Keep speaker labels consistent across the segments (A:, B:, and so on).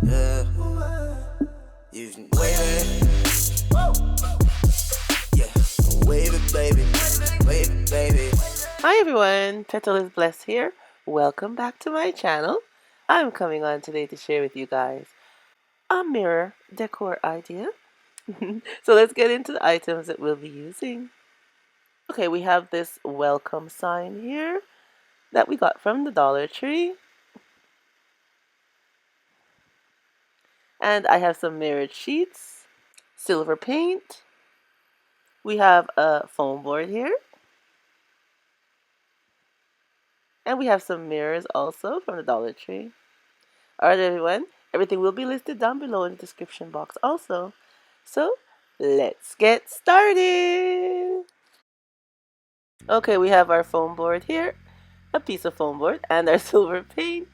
A: Yeah, you can wave it. Yeah, wave it, baby. Wave it, baby.
B: Hi everyone, Petal is Blessed here. Welcome back to my channel. I'm coming on today to share with you guys a mirror decor idea. So let's get into the items that we'll be using. Okay, we have this welcome sign here that we got from the Dollar Tree. And I have some mirrored sheets, silver paint. We have a foam board here. And we have some mirrors also from the Dollar Tree. Alright everyone, everything will be listed down below in the description box also. So let's get started. Okay, we have our foam board here, a piece of foam board and our silver paint.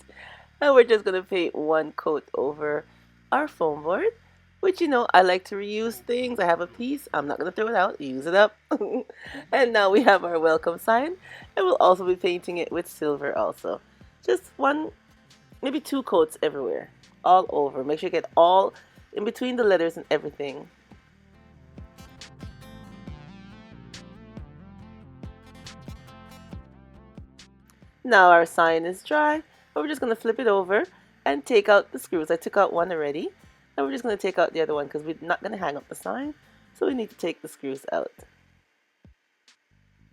B: And we're just going to paint one coat over our foam board, which I like to reuse things. I have a piece, I'm not going to throw it out, use it up. And now we have our welcome sign, and we'll also be painting it with silver also. Just one, maybe two coats everywhere, all over. Make sure you get all in between the letters and everything. Now our sign is dry, but we're just going to flip it over and take out the screws. I took out one already, and we're just going to take out the other one because we're not going to hang up the sign, so we need to take the screws out.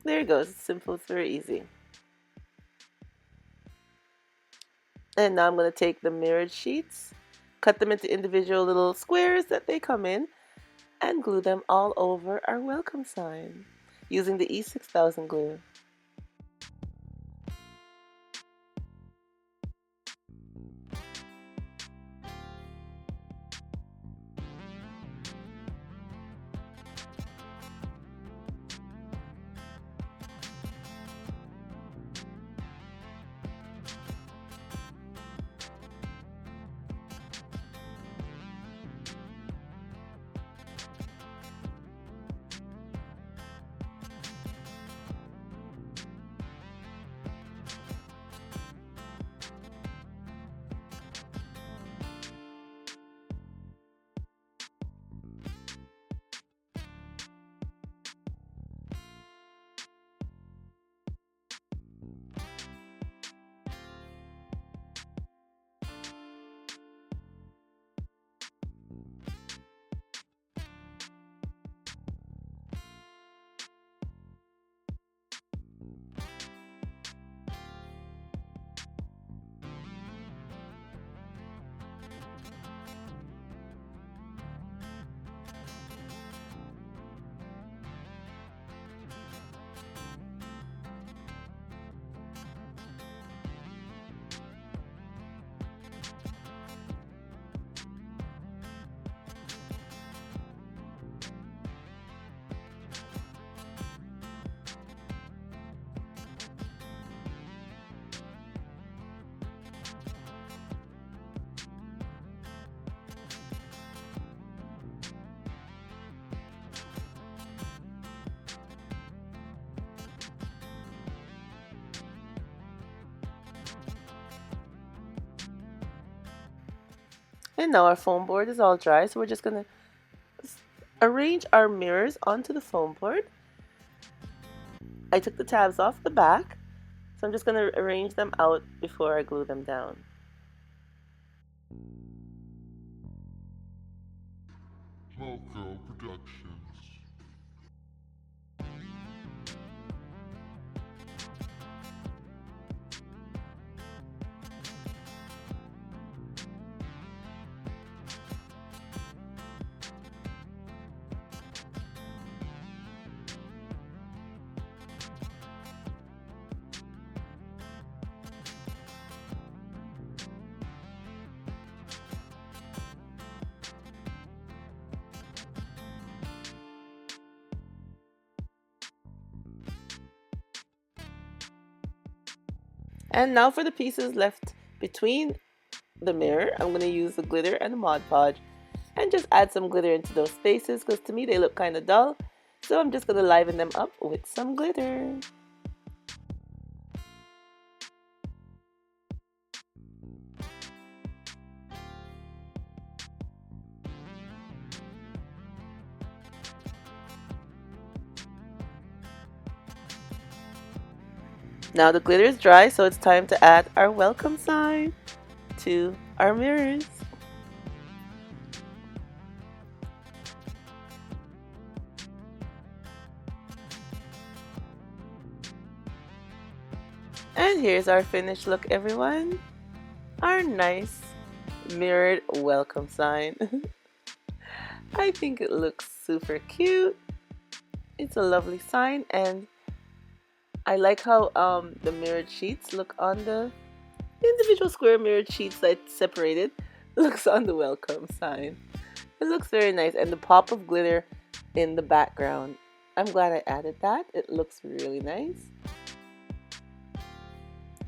B: There it goes. It's simple. It's very easy. And now I'm going to take the mirrored sheets, cut them into individual little squares that they come in, and glue them all over our welcome sign using the E6000 glue. And now our foam board is all dry, so we're just going to arrange our mirrors onto the foam board. I took the tabs off the back, so I'm just going to arrange them out before I glue them down.
C: Local Productions.
B: And now for the pieces left between the mirror, I'm going to use the glitter and the Mod Podge and just add some glitter into those spaces because to me they look kind of dull. So I'm just going to liven them up with some glitter. Now the glitter is dry, so it's time to add our welcome sign to our mirrors. And here's our finished look, everyone. Our nice mirrored welcome sign. I think it looks super cute. It's a lovely sign, and I like how the mirrored sheets look on the individual square mirrored sheets that's separated looks on the welcome sign. It looks very nice, and the pop of glitter in the background. I'm glad I added that. It looks really nice.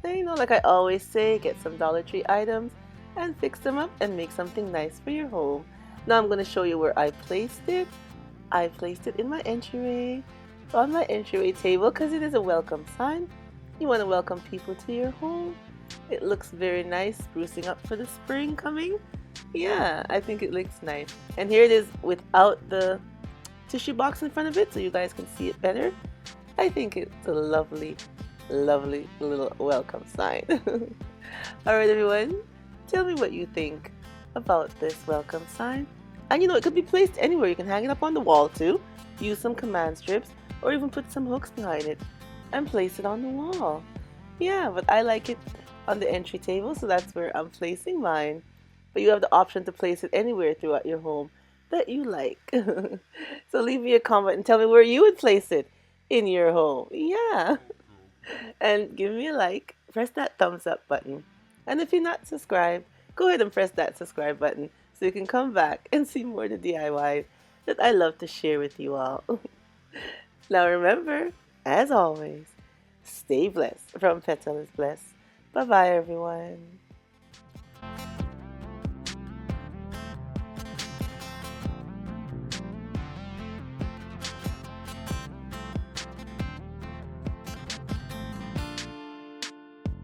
B: And you know, like I always say, get some Dollar Tree items and fix them up and make something nice for your home. Now I'm going to show you where I placed it. I placed it in my entryway, on my entryway table, because it is a welcome sign. You want to welcome people to your home. It looks very nice, sprucing up for the spring coming. Yeah, I think it looks nice. And here it is without the tissue box in front of it, so you guys can see it better. I think it's a lovely, lovely little welcome sign. Alright everyone, tell me what you think about this welcome sign. And you know, it could be placed anywhere. You can hang it up on the wall too, use some command strips, or even put some hooks behind it and place it on the wall. Yeah, but I like it on the entry table, so that's where I'm placing mine. But you have the option to place it anywhere throughout your home that you like. So leave me a comment and tell me where you would place it in your home. Yeah. And give me a like, press that thumbs up button. And if you're not subscribed, go ahead and press that subscribe button so you can come back and see more of the DIYs that I love to share with you all. Now remember, as always, stay blessed from Petal is Blessed. Bye bye everyone.